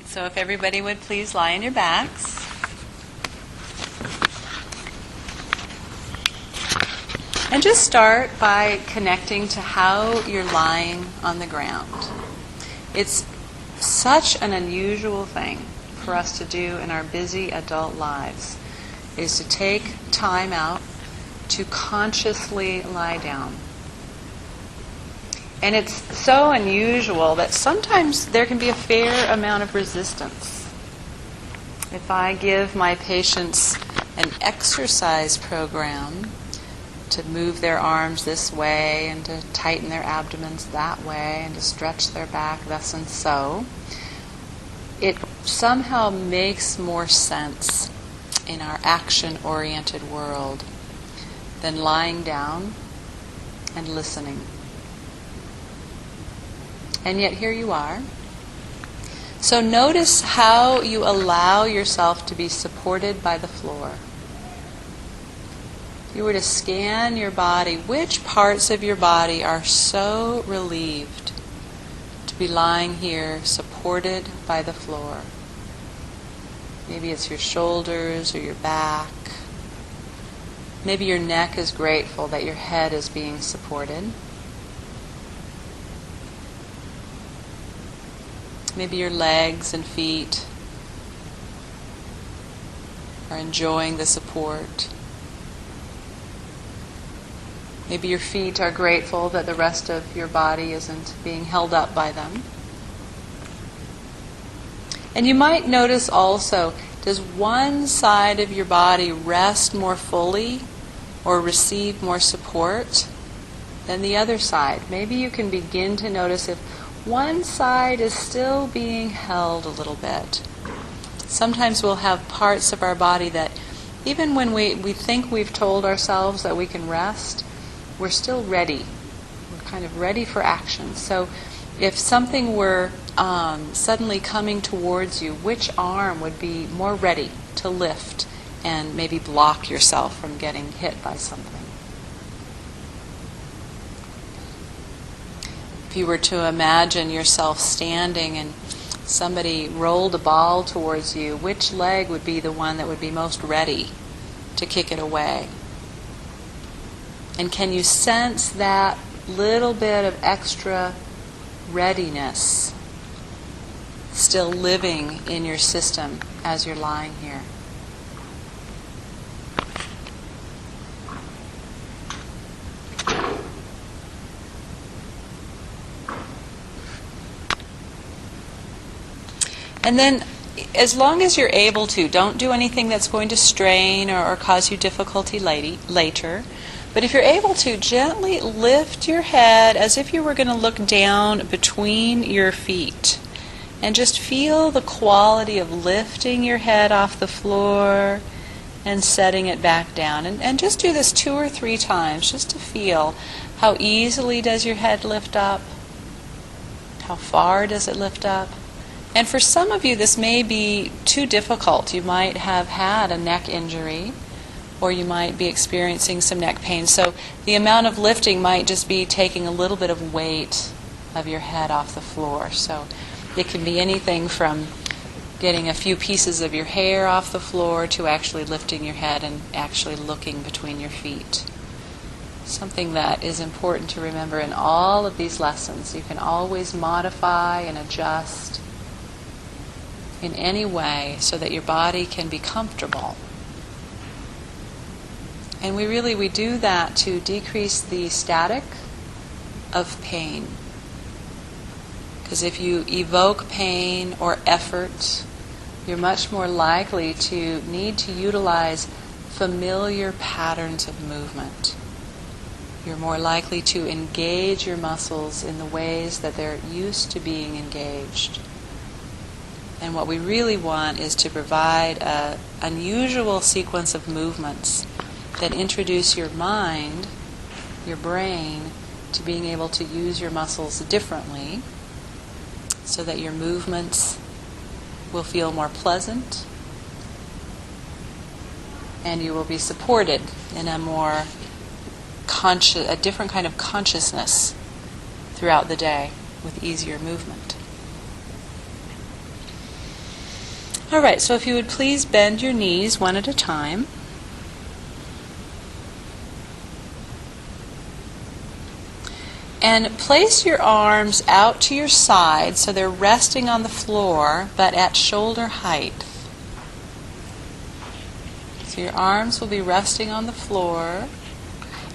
So if everybody would please lie on your backs. And just start by connecting to how you're lying on the ground. It's such an unusual thing for us to do in our busy adult lives, is to take time out to consciously lie down. And it's so unusual that sometimes there can be a fair amount of resistance. If I give my patients an exercise program to move their arms this way and to tighten their abdomens that way and to stretch their back thus and so, it somehow makes more sense in our action-oriented world than lying down and listening. And yet here you are. So notice how you allow yourself to be supported by the floor. If you were to scan your body, which parts of your body are so relieved to be lying here supported by the floor? Maybe it's your shoulders or your back. Maybe your neck is grateful that your head is being supported. Maybe your legs and feet are enjoying the support. Maybe your feet are grateful that the rest of your body isn't being held up by them. And you might notice also, does one side of your body rest more fully or receive more support than the other side? Maybe you can begin to notice if one side is still being held a little bit. Sometimes we'll have parts of our body that even when we think we've told ourselves that we can rest, we're still ready. We're kind of ready for action. So if something were suddenly coming towards you, which arm would be more ready to lift and maybe block yourself from getting hit by something? If you were to imagine yourself standing and somebody rolled a ball towards you, which leg would be the one that would be most ready to kick it away? And can you sense that little bit of extra readiness still living in your system as you're lying here? And then, as long as you're able to, don't do anything that's going to strain or cause you difficulty later. But if you're able to, gently lift your head as if you were going to look down between your feet. And just feel the quality of lifting your head off the floor and setting it back down. And just do this 2 or 3 times, just to feel how easily does your head lift up, how far does it lift up. And for some of you, this may be too difficult. You might have had a neck injury, or you might be experiencing some neck pain. So the amount of lifting might just be taking a little bit of weight of your head off the floor. So it can be anything from getting a few pieces of your hair off the floor to actually lifting your head and actually looking between your feet. Something that is important to remember in all of these lessons. You can always modify and adjust in any way so that your body can be comfortable. And we do that to decrease the static of pain. Because if you evoke pain or effort, you're much more likely to need to utilize familiar patterns of movement. You're more likely to engage your muscles in the ways that they're used to being engaged. And what we really want is to provide an unusual sequence of movements that introduce your mind, your brain, to being able to use your muscles differently so that your movements will feel more pleasant and you will be supported in a more a different kind of consciousness throughout the day with easier movement. All right, so if you would please bend your knees one at a time. And place your arms out to your side so they're resting on the floor but at shoulder height. So your arms will be resting on the floor.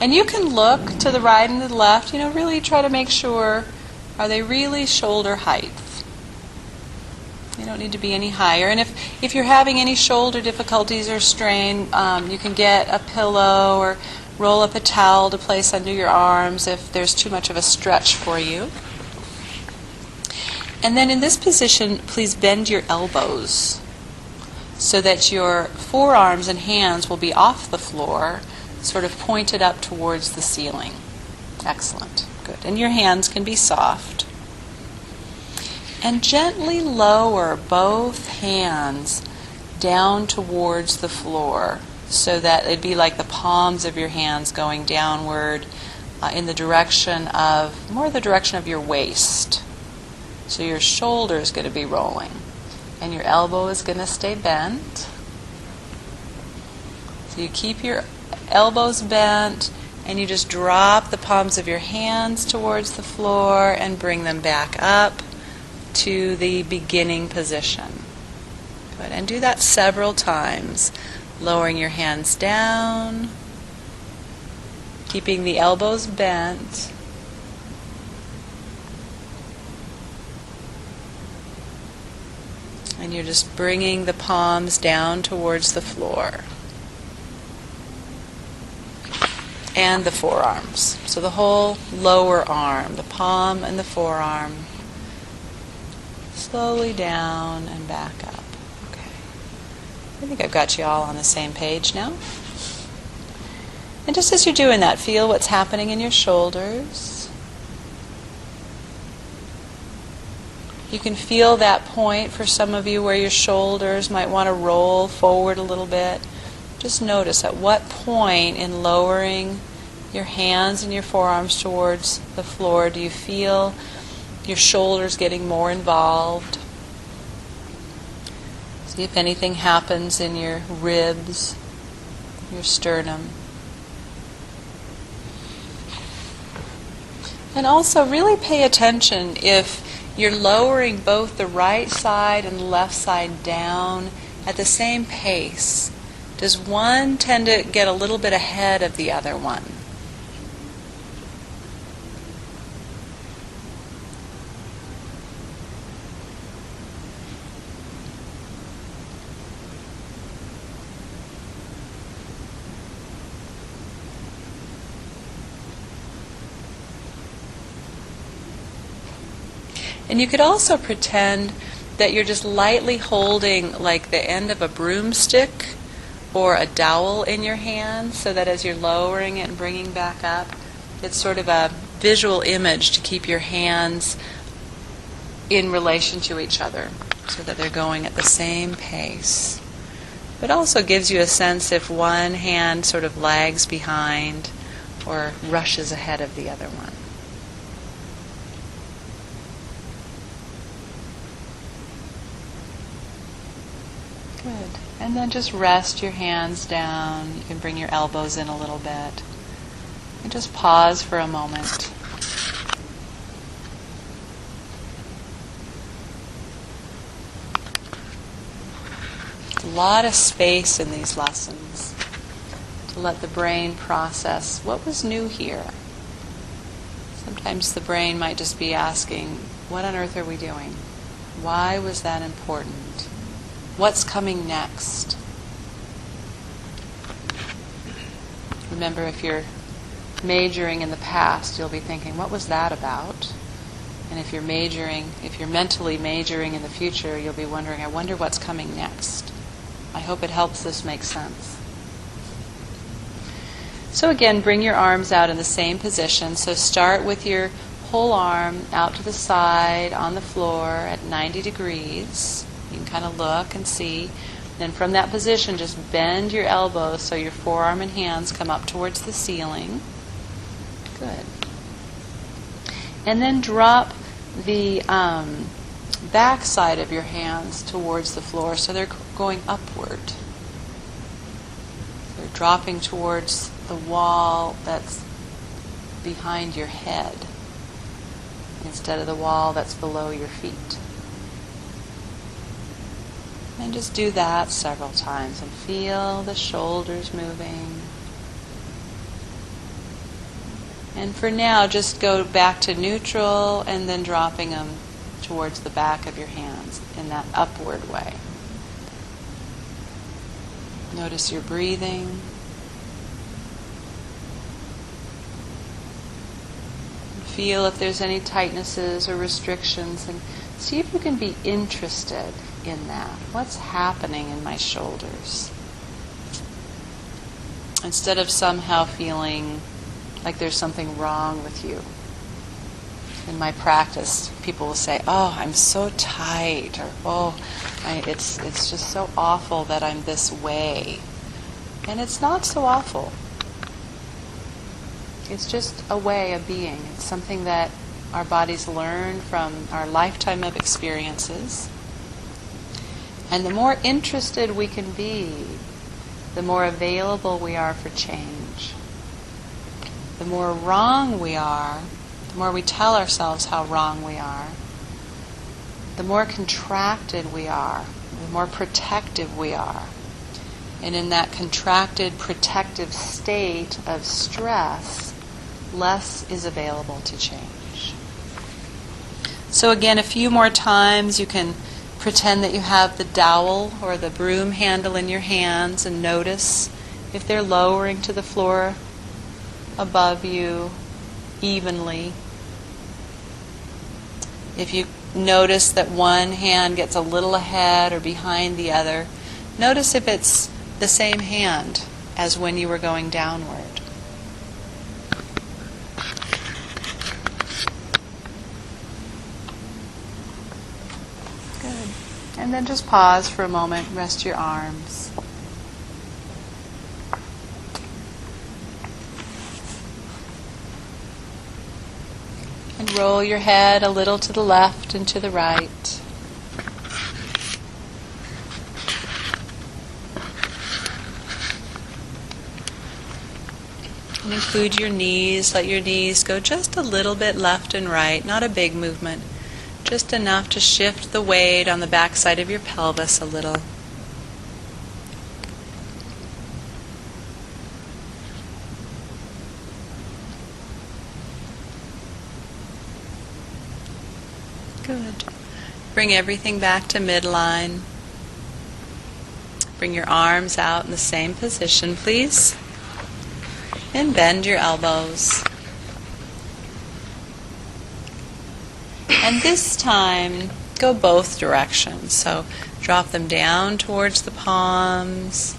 And you can look to the right and the left, really try to make sure, are they really shoulder height? You don't need to be any higher. And if you're having any shoulder difficulties or strain, you can get a pillow or roll up a towel to place under your arms if there's too much of a stretch for you. And then in this position, please bend your elbows so that your forearms and hands will be off the floor, sort of pointed up towards the ceiling. Excellent. Good. And your hands can be soft. And gently lower both hands down towards the floor so that it'd be like the palms of your hands going downward in the direction of, more the direction of your waist. So your shoulder is going to be rolling and your elbow is going to stay bent. So you keep your elbows bent and you just drop the palms of your hands towards the floor and bring them back up to the beginning position. Good. And do that several times, lowering your hands down, keeping the elbows bent, and you're just bringing the palms down towards the floor and the forearms. So the whole lower arm, the palm and the forearm, slowly down and back up. Okay. I think I've got you all on the same page now. And just as you're doing that, feel what's happening in your shoulders. You can feel that point for some of you where your shoulders might want to roll forward a little bit. Just notice at what point in lowering your hands and your forearms towards the floor do you feel your shoulders getting more involved. See if anything happens in your ribs, your sternum. And also really pay attention if you're lowering both the right side and the left side down at the same pace. Does one tend to get a little bit ahead of the other one? And you could also pretend that you're just lightly holding like the end of a broomstick or a dowel in your hand, so that as you're lowering it and bringing back up, it's sort of a visual image to keep your hands in relation to each other so that they're going at the same pace. But also gives you a sense if one hand sort of lags behind or rushes ahead of the other one. Good. And then just rest your hands down. You can bring your elbows in a little bit. And just pause for a moment. A lot of space in these lessons to let the brain process what was new here. Sometimes the brain might just be asking, what on earth are we doing? Why was that important? What's coming next? Remember, if you're majoring in the past, you'll be thinking, what was that about? And if you're mentally majoring in the future, you'll be wondering, I wonder what's coming next. I hope it helps this make sense. So again, bring your arms out in the same position. So start with your whole arm out to the side on the floor at 90 degrees. You can kind of look and see. Then from that position, just bend your elbows so your forearm and hands come up towards the ceiling. Good. And then drop the back side of your hands towards the floor, so they're going upward. They're dropping towards the wall that's behind your head instead of the wall that's below your feet. And just do that several times and feel the shoulders moving. And for now, just go back to neutral and then dropping them towards the back of your hands in that upward way. Notice your breathing. Feel if there's any tightnesses or restrictions, and see if you can be interested in that. What's happening in my shoulders? Instead of somehow feeling like there's something wrong with you. In my practice, people will say, "Oh, I'm so tight," or "Oh, it's just so awful that I'm this way." And it's not so awful. It's just a way of being. It's something that our bodies learn from our lifetime of experiences. And the more interested we can be, the more available we are for change. The more wrong we are, the more we tell ourselves how wrong we are, the more contracted we are, the more protective we are. And in that contracted, protective state of stress, less is available to change. So again, a few more times you can pretend that you have the dowel or the broom handle in your hands and notice if they're lowering to the floor above you evenly. If you notice that one hand gets a little ahead or behind the other, notice if it's the same hand as when you were going downward. Good. And then just pause for a moment, rest your arms. And roll your head a little to the left and to the right. And include your knees. Let your knees go just a little bit left and right, not a big movement, just enough to shift the weight on the back side of your pelvis a little. Good. Bring everything back to midline. Bring your arms out in the same position, please. And bend your elbows. And this time, go both directions. So drop them down towards the palms,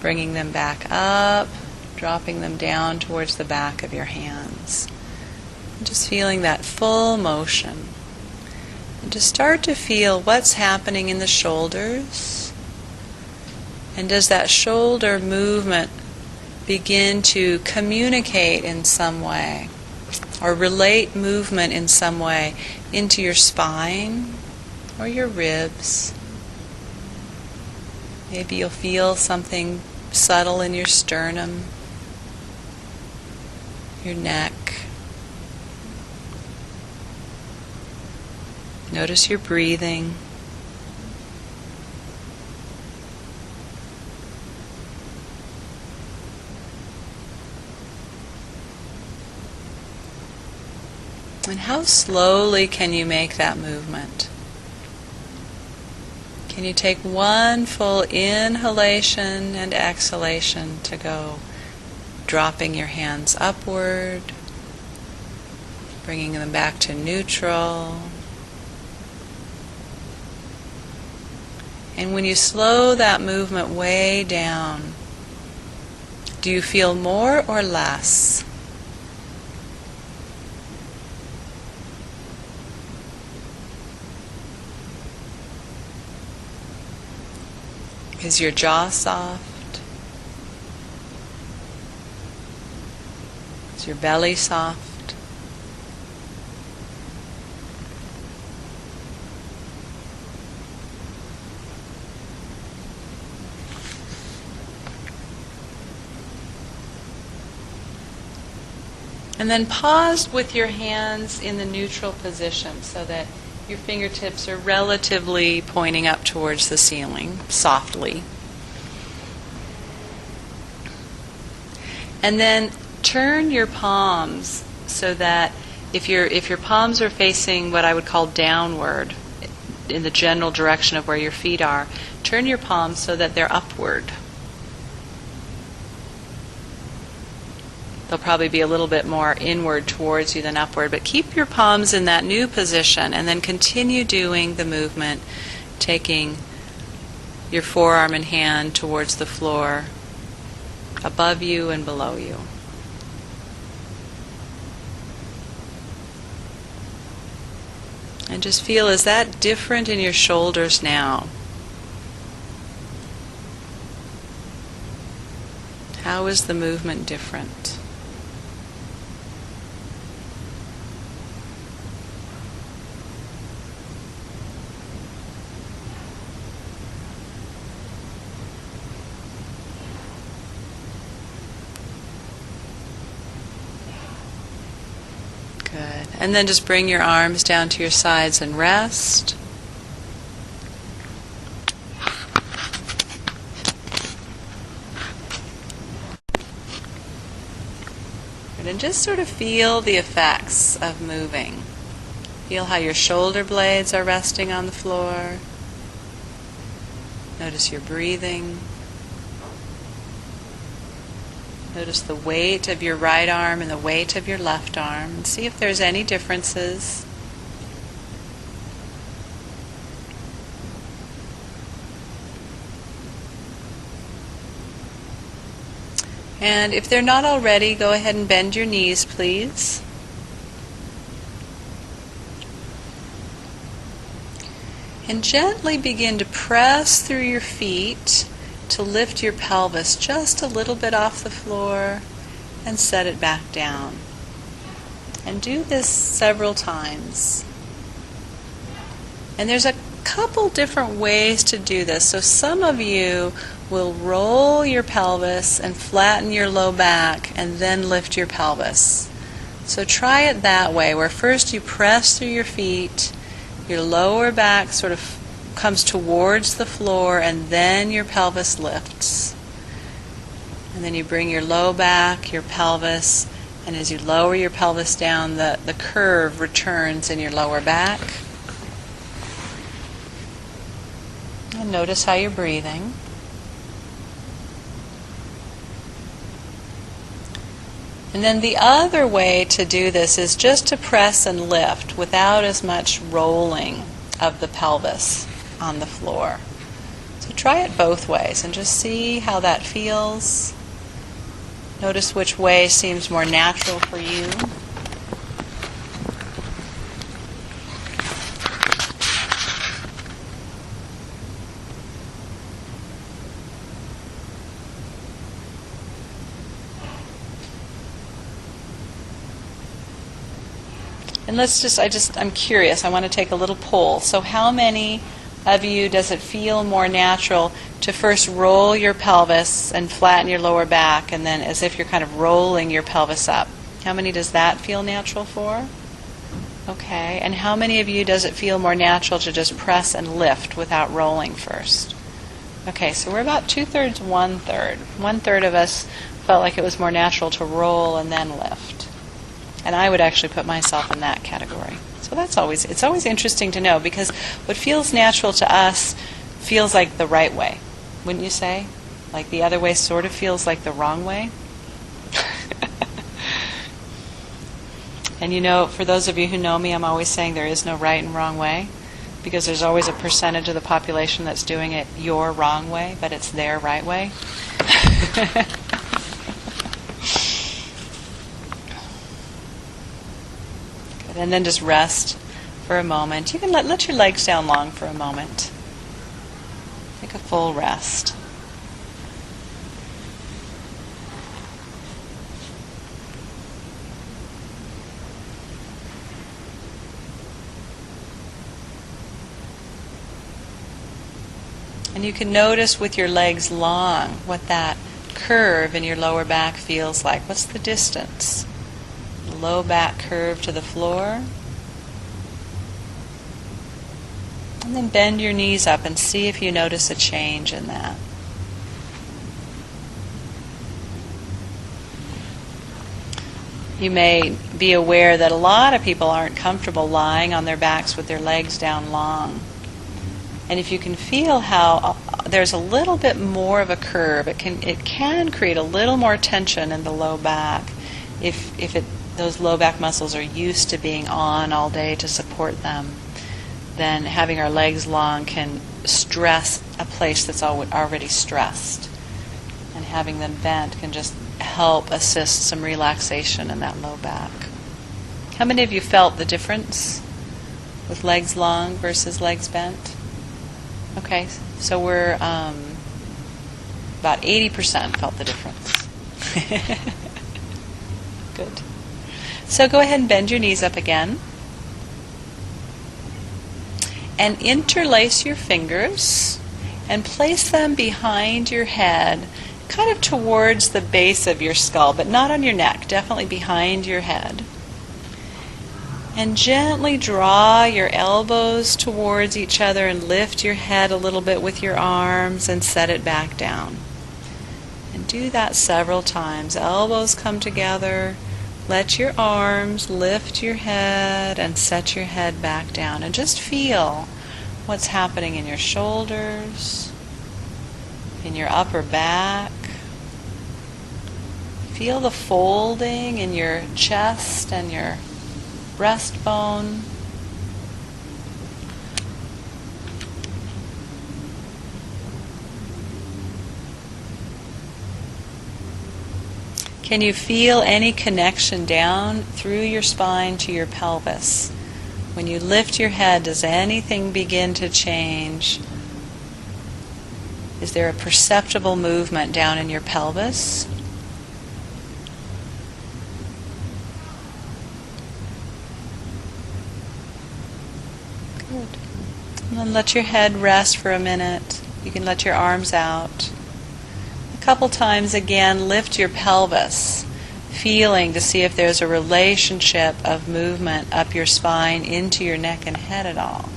bringing them back up, dropping them down towards the back of your hands. And just feeling that full motion. And just start to feel what's happening in the shoulders. And does that shoulder movement begin to communicate in some way or relate movement in some way into your spine or your ribs? Maybe you'll feel something subtle in your sternum, your neck. Notice your breathing. And how slowly can you make that movement? Can you take one full inhalation and exhalation to go, dropping your hands upward, bringing them back to neutral. And when you slow that movement way down, do you feel more or less? Is your jaw soft? Is your belly soft? And then pause with your hands in the neutral position so that your fingertips are relatively pointing up towards the ceiling, softly. And then turn your palms so that if your palms are facing what I would call downward, in the general direction of where your feet are, turn your palms so that they're upward. They'll probably be a little bit more inward towards you than upward, but keep your palms in that new position and then continue doing the movement, taking your forearm and hand towards the floor, above you and below you. And just feel, is that different in your shoulders now? How is the movement different? Good. And then just bring your arms down to your sides and rest. And just sort of feel the effects of moving. Feel how your shoulder blades are resting on the floor. Notice your breathing. Notice the weight of your right arm and the weight of your left arm, and see if there's any differences. And if they're not already, go ahead and bend your knees, please. And gently begin to press through your feet to lift your pelvis just a little bit off the floor and set it back down. And do this several times. And there's a couple different ways to do this. So some of you will roll your pelvis and flatten your low back and then lift your pelvis. So try it that way, where first you press through your feet, your lower back sort of comes towards the floor, and then your pelvis lifts. And then you bring your low back, your pelvis, and as you lower your pelvis down, the curve returns in your lower back. And notice how you're breathing. And then the other way to do this is just to press and lift without as much rolling of the pelvis on the floor. So try it both ways and just see how that feels. Notice which way seems more natural for you. And I'm curious, I want to take a little poll. So how many of you does it feel more natural to first roll your pelvis and flatten your lower back, and then as if you're kind of rolling your pelvis up? How many does that feel natural for? Okay. And how many of you does it feel more natural to just press and lift without rolling first? Okay, so we're about 2/3, 1/3. 1/3 of us felt like it was more natural to roll and then lift. And I would actually put myself in that category. So it's always interesting to know, because what feels natural to us feels like the right way, wouldn't you say? Like the other way sort of feels like the wrong way. And you know, for those of you who know me, I'm always saying there is no right and wrong way, because there's always a percentage of the population that's doing it your wrong way, but it's their right way. And then just rest for a moment. You can let your legs down long for a moment. Take a full rest. And you can notice with your legs long what that curve in your lower back feels like. What's the distance? low back curve to the floor. And then bend your knees up and see if you notice a change in that. You may be aware that a lot of people aren't comfortable lying on their backs with their legs down long. And if you can feel how there's a little bit more of a curve, it can create a little more tension in the low back if those low back muscles are used to being on all day to support them. Then having our legs long can stress a place that's already stressed. And having them bent can just help assist some relaxation in that low back. How many of you felt the difference with legs long versus legs bent? Okay, so we're about 80% felt the difference. Good. So go ahead and bend your knees up again. And interlace your fingers and place them behind your head, kind of towards the base of your skull, but not on your neck, definitely behind your head. And gently draw your elbows towards each other and lift your head a little bit with your arms and set it back down. And do that several times. Elbows come together. Let your arms lift your head and set your head back down. And just feel what's happening in your shoulders, in your upper back. Feel the folding in your chest and your breastbone. Can you feel any connection down through your spine to your pelvis? When you lift your head, does anything begin to change? Is there a perceptible movement down in your pelvis? Good. And then let your head rest for a minute. You can let your arms out. A couple times again, lift your pelvis, feeling to see if there's a relationship of movement up your spine into your neck and head at all.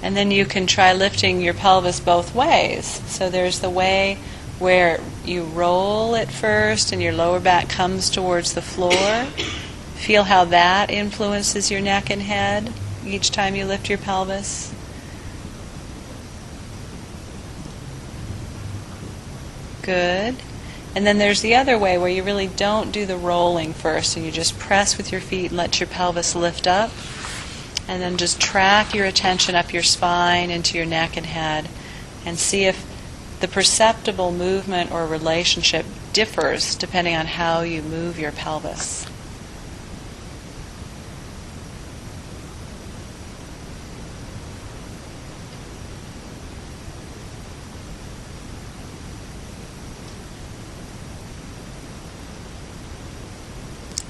And then you can try lifting your pelvis both ways. So there's the way where you roll it first and your lower back comes towards the floor. Feel how that influences your neck and head each time you lift your pelvis. Good. And then there's the other way where you really don't do the rolling first and you just press with your feet and let your pelvis lift up. And then just track your attention up your spine into your neck and head and see if the perceptible movement or relationship differs depending on how you move your pelvis.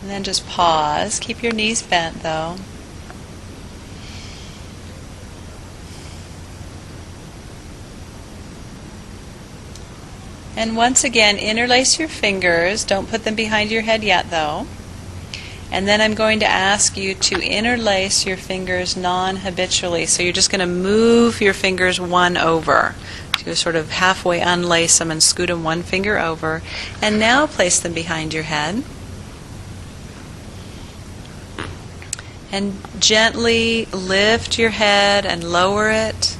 And then just pause. Keep your knees bent though. And once again, interlace your fingers. Don't put them behind your head yet, though. And then I'm going to ask you to interlace your fingers non-habitually. So you're just going to move your fingers one over. So you sort of halfway unlace them and scoot them one finger over. And now place them behind your head. And gently lift your head and lower it.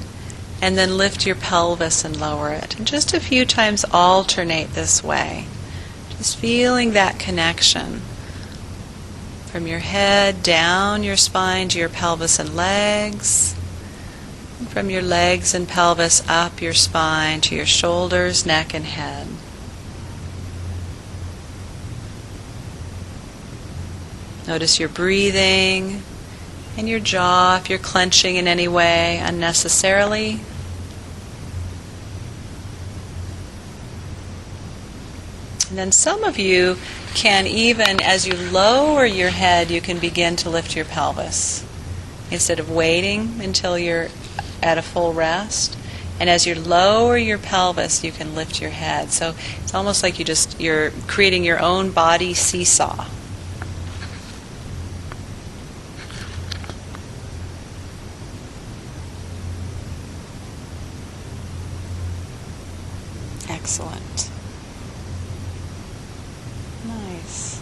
And then lift your pelvis and lower it. And just a few times alternate this way. Just feeling that connection from your head down your spine to your pelvis and legs. And from your legs and pelvis up your spine to your shoulders, neck, and head. Notice your breathing. And your jaw, if you're clenching in any way unnecessarily. And then some of you can even, as you lower your head, you can begin to lift your pelvis. Instead of waiting until you're at a full rest, And as you lower your pelvis, you can lift your head. So it's almost like you're creating your own body seesaw. Excellent. Nice.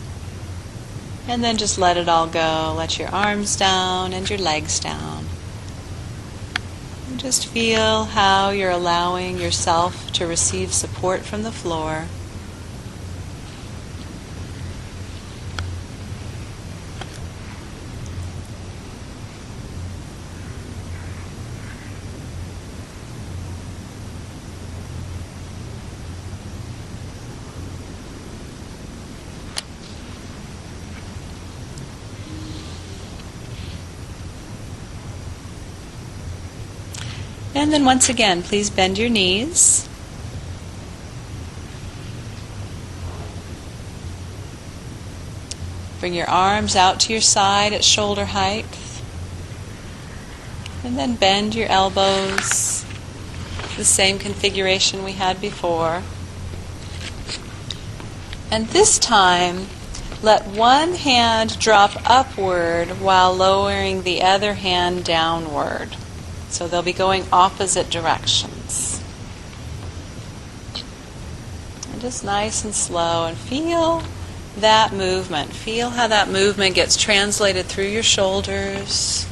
And then just let it all go. Let your arms down and your legs down. And just feel how you're allowing yourself to receive support from the floor. And then once again, please bend your knees. Bring your arms out to your side at shoulder height. And then bend your elbows. The same configuration we had before. And this time, let one hand drop upward while lowering the other hand downward. So they'll be going opposite directions. And just nice and slow, and feel that movement. Feel how that movement gets translated through your shoulders.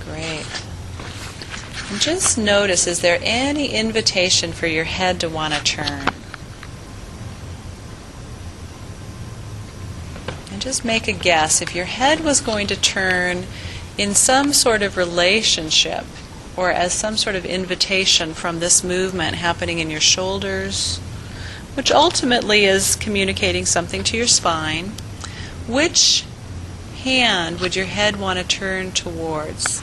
Great. And just notice, is there any invitation for your head to want to turn? Just make a guess. If your head was going to turn in some sort of relationship or as some sort of invitation from this movement happening in your shoulders, which ultimately is communicating something to your spine, which hand would your head want to turn towards?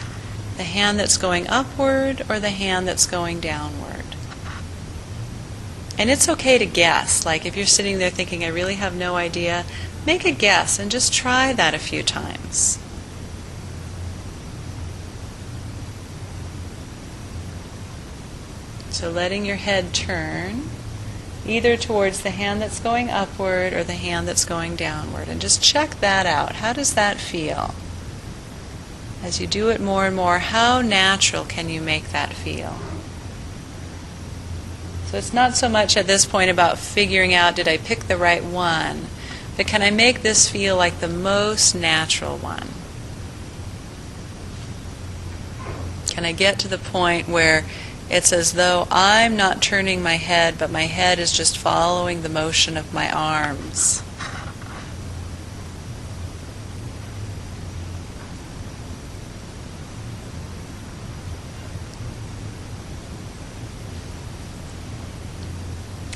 The hand that's going upward or the hand that's going downward? And it's okay to guess. Like if you're sitting there thinking, I really have no idea, make a guess and just try that a few times. So letting your head turn either towards the hand that's going upward or the hand that's going downward. And just check that out. How does that feel? As you do it more and more, how natural can you make that feel? So it's not so much at this point about figuring out, did I pick the right one? But can I make this feel like the most natural one? Can I get to the point where it's as though I'm not turning my head, but my head is just following the motion of my arms?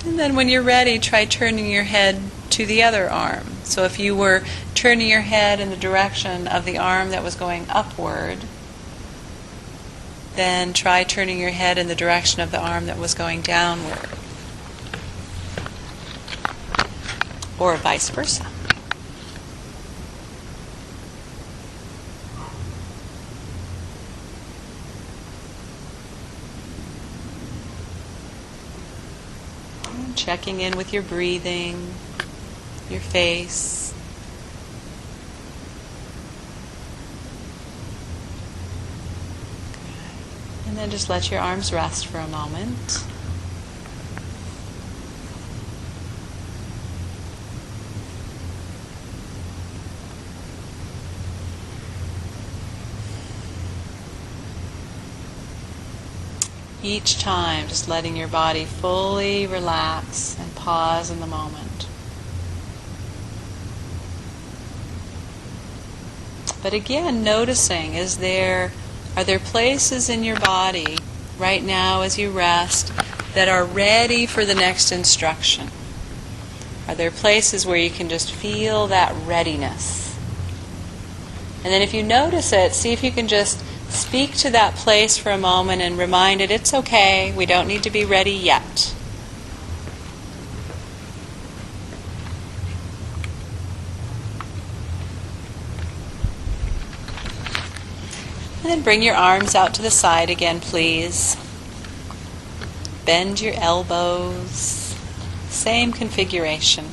And then when you're ready, try turning your head to the other arm. So if you were turning your head in the direction of the arm that was going upward, then try turning your head in the direction of the arm that was going downward. Or vice versa. And checking in with your breathing, your face. Good. And then just let your arms rest for a moment. Each time, just letting your body fully relax and pause in the moment. But again, noticing, are there places in your body right now as you rest that are ready for the next instruction? Are there places where you can just feel that readiness? And then if you notice it, see if you can just speak to that place for a moment and remind it, it's okay, we don't need to be ready yet. And then bring your arms out to the side again, please. Bend your elbows. Same configuration.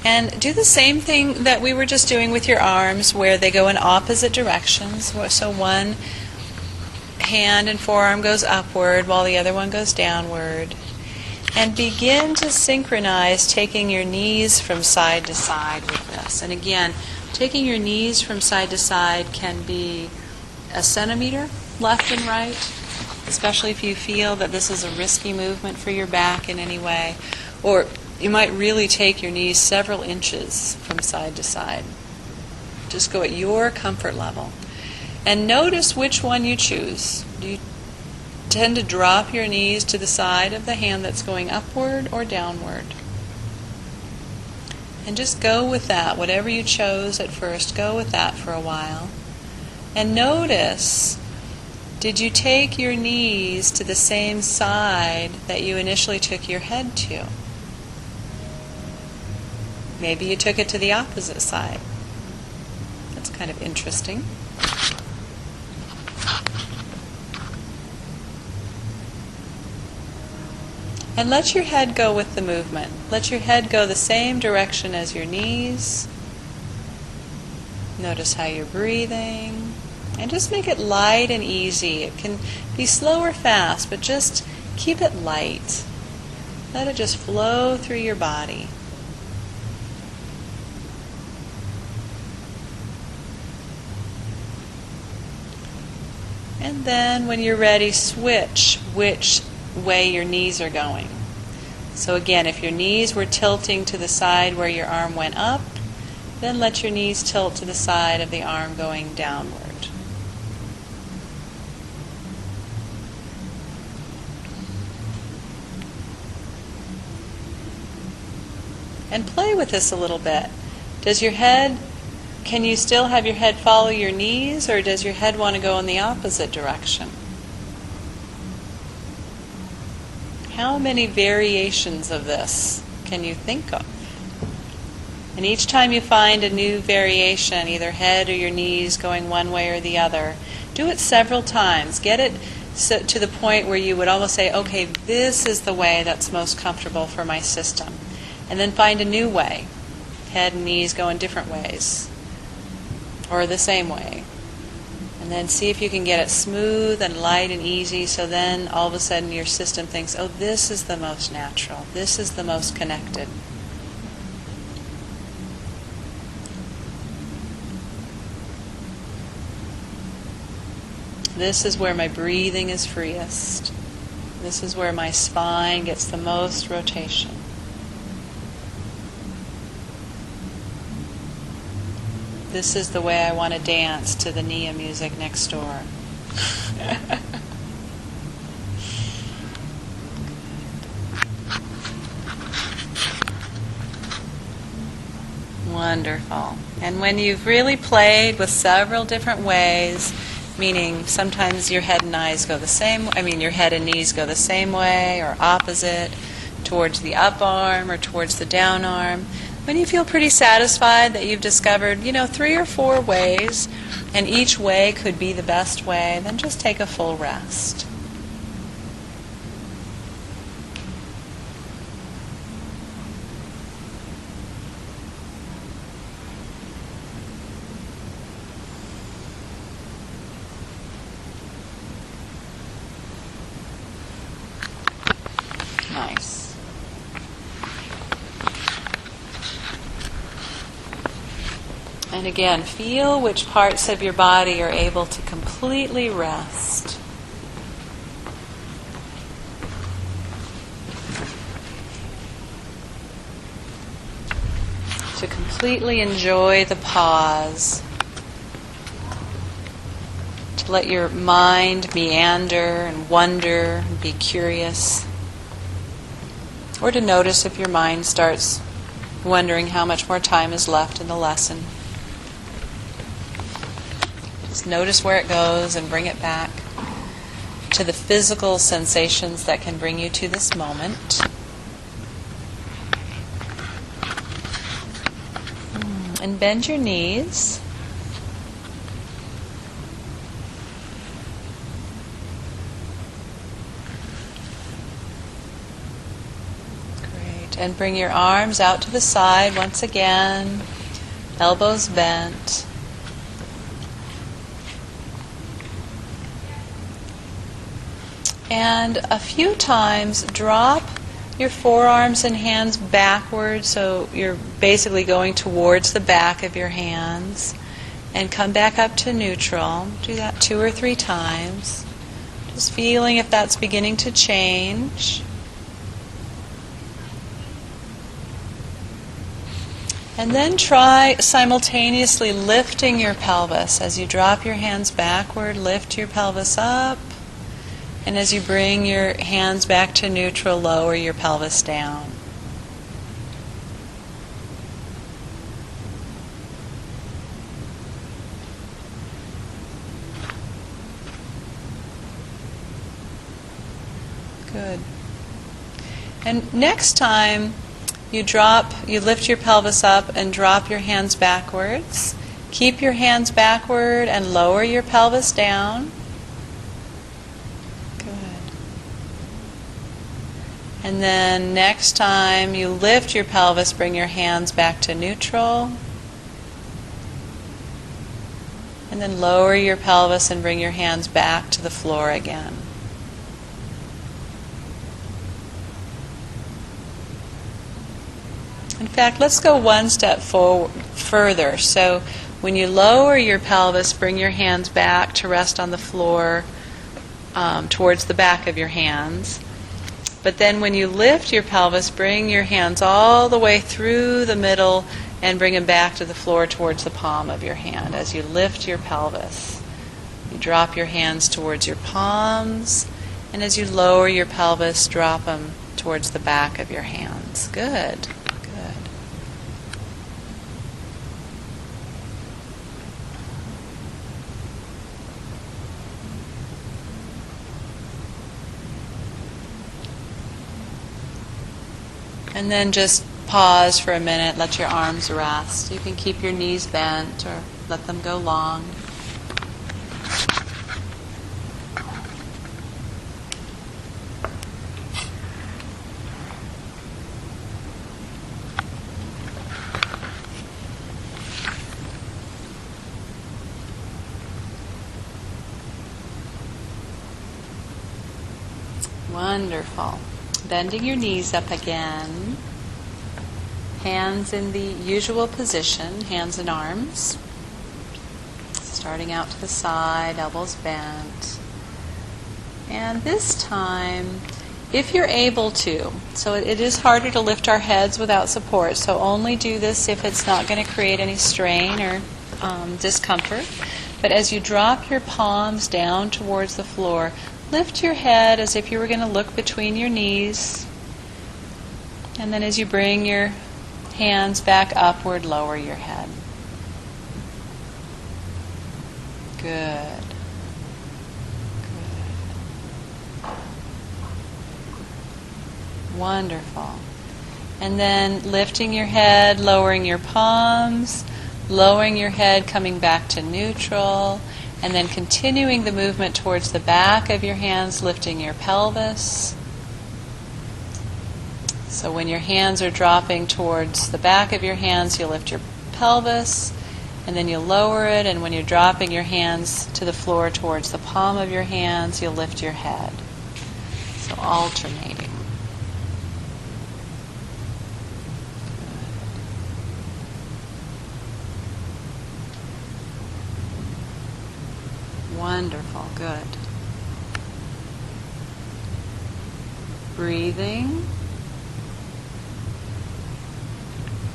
And do the same thing that we were just doing with your arms, where they go in opposite directions. So one hand and forearm goes upward while the other one goes downward. And begin to synchronize, taking your knees from side to side with this. And again, taking your knees from side to side can be a centimeter left and right, especially if you feel that this is a risky movement for your back in any way. Or you might really take your knees several inches from side to side. Just go at your comfort level. And notice which one you choose. Do you tend to drop your knees to the side of the hand that's going upward or downward? And just go with that. Whatever you chose at first, go with that for a while. And notice, did you take your knees to the same side that you initially took your head to? Maybe you took it to the opposite side. That's kind of interesting. And let your head go with the movement. Let your head go the same direction as your knees. Notice how you're breathing. And just make it light and easy. It can be slow or fast, but just keep it light. Let it just flow through your body. And then when you're ready, switch which way your knees are going. So again, if your knees were tilting to the side where your arm went up, then let your knees tilt to the side of the arm going downward. And play with this a little bit. Can you still have your head follow your knees, or does your head want to go in the opposite direction? How many variations of this can you think of? And each time you find a new variation, either head or your knees going one way or the other, do it several times. Get it to the point where you would almost say, okay, this is the way that's most comfortable for my system. And then find a new way. Head and knees go in different ways, or the same way. And then see if you can get it smooth and light and easy, so then all of a sudden your system thinks, oh, this is the most natural. This is the most connected. This is where my breathing is freest. This is where my spine gets the most rotation. This is the way I want to dance to the Nia music next door. Wonderful. And when you've really played with several different ways, meaning sometimes your head and your head and knees go the same way or opposite, towards the up arm or towards the down arm, when you feel pretty satisfied that you've discovered, 3 or 4 ways, and each way could be the best way, then just take a full rest. Nice. And again, feel which parts of your body are able to completely rest. To completely enjoy the pause. To let your mind meander and wonder and be curious. Or to notice if your mind starts wondering how much more time is left in the lesson. Just notice where it goes and bring it back to the physical sensations that can bring you to this moment. And bend your knees. Good. And bring your arms out to the side once again, elbows bent. And a few times drop your forearms and hands backwards, so you're basically going towards the back of your hands, and come back up to neutral. Do that 2 or 3 times. Just feeling if that's beginning to change. And then try simultaneously lifting your pelvis. As you drop your hands backward, lift your pelvis up. And as you bring your hands back to neutral, lower your pelvis down. Good. And next time you lift your pelvis up and drop your hands backwards. Keep your hands backward and lower your pelvis down. Good. And then next time you lift your pelvis, bring your hands back to neutral. And then lower your pelvis and bring your hands back to the floor again. In fact, let's go one step further. So when you lower your pelvis, bring your hands back to rest on the floor towards the back of your hands. But then when you lift your pelvis, bring your hands all the way through the middle and bring them back to the floor towards the palm of your hand. As you lift your pelvis, you drop your hands towards your palms, and as you lower your pelvis, drop them towards the back of your hands. Good. And then just pause for a minute, let your arms rest. You can keep your knees bent or let them go long. Wonderful. Bending your knees up again. Hands in the usual position, hands and arms. Starting out to the side, elbows bent. And this time, if you're able to, so it is harder to lift our heads without support, so only do this if it's not going to create any strain or discomfort. But as you drop your palms down towards the floor, lift your head as if you were going to look between your knees. And then as you bring your hands back upward, lower your head. Good. Good. Wonderful. And then lifting your head, lowering your palms, lowering your head, coming back to neutral. And then continuing the movement towards the back of your hands, lifting your pelvis. So when your hands are dropping towards the back of your hands, you lift your pelvis, and then you lower it, and when you're dropping your hands to the floor towards the palm of your hands, you'll lift your head. So alternating. Wonderful, good. Breathing.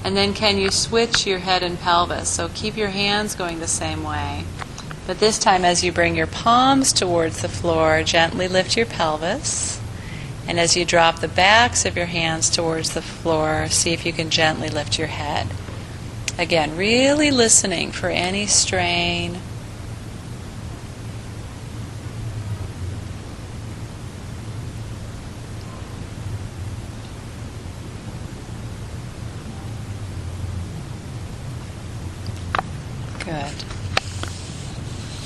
And then can you switch your head and pelvis? So keep your hands going the same way. But this time as you bring your palms towards the floor, gently lift your pelvis. And as you drop the backs of your hands towards the floor, see if you can gently lift your head. Again, really listening for any strain. Good.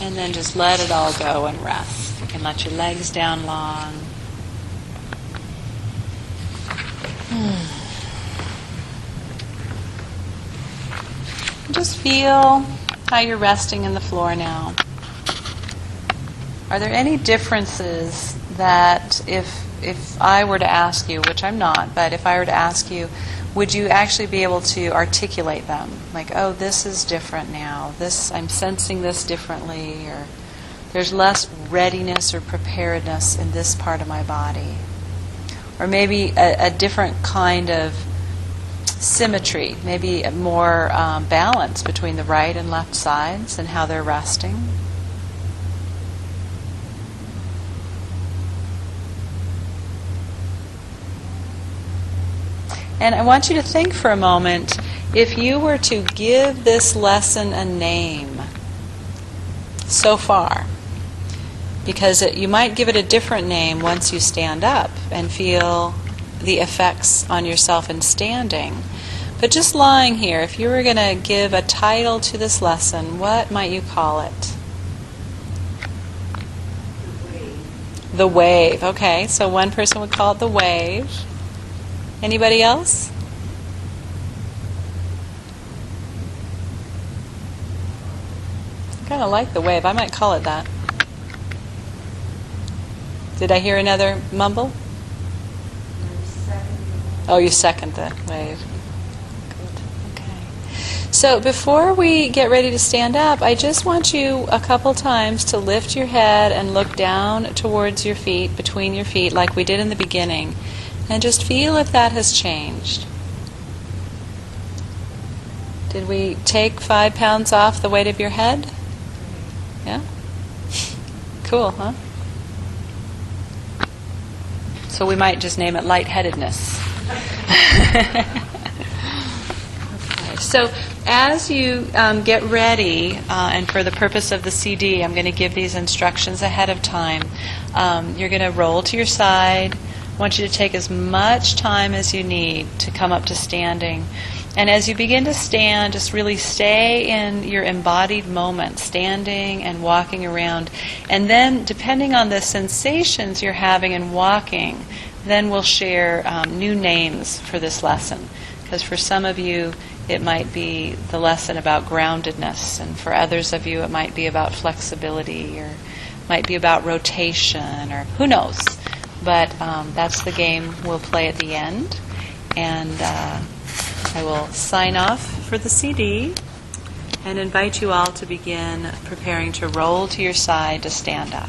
And then just let it all go and rest. You can let your legs down long. just feel how you're resting in the floor now. Are there any differences that if I were to ask you, which I'm not, but if I were to ask you, would you actually be able to articulate them? Like, oh, this is different now. I'm sensing this differently, or there's less readiness or preparedness in this part of my body. Or maybe a different kind of symmetry, maybe a more balance between the right and left sides and how they're resting. And I want you to think for a moment, if you were to give this lesson a name so far, because you might give it a different name once you stand up and feel the effects on yourself in standing. But just lying here, if you were going to give a title to this lesson, what might you call it? The wave. The wave. Okay, so one person would call it the wave. Anybody else? I kind of like the wave. I might call it that. Did I hear another mumble? Oh, you second the wave. Good. Okay. So before we get ready to stand up, I just want you a couple times to lift your head and look down towards your feet, between your feet, like we did in the beginning, and just feel if that has changed. Did we take 5 pounds off the weight of your head? Yeah? Cool, huh? So we might just name it lightheadedness. Okay. So as you get ready, and for the purpose of the CD, I'm going to give these instructions ahead of time. You're going to roll to your side. I want you to take as much time as you need to come up to standing. And as you begin to stand, just really stay in your embodied moment, standing and walking around. And then, depending on the sensations you're having in walking, then we'll share new names for this lesson. Because for some of you, it might be the lesson about groundedness, and for others of you, it might be about flexibility, or might be about rotation, or who knows. But that's the game we'll play at the end. And I will sign off for the CD and invite you all to begin preparing to roll to your side to stand up.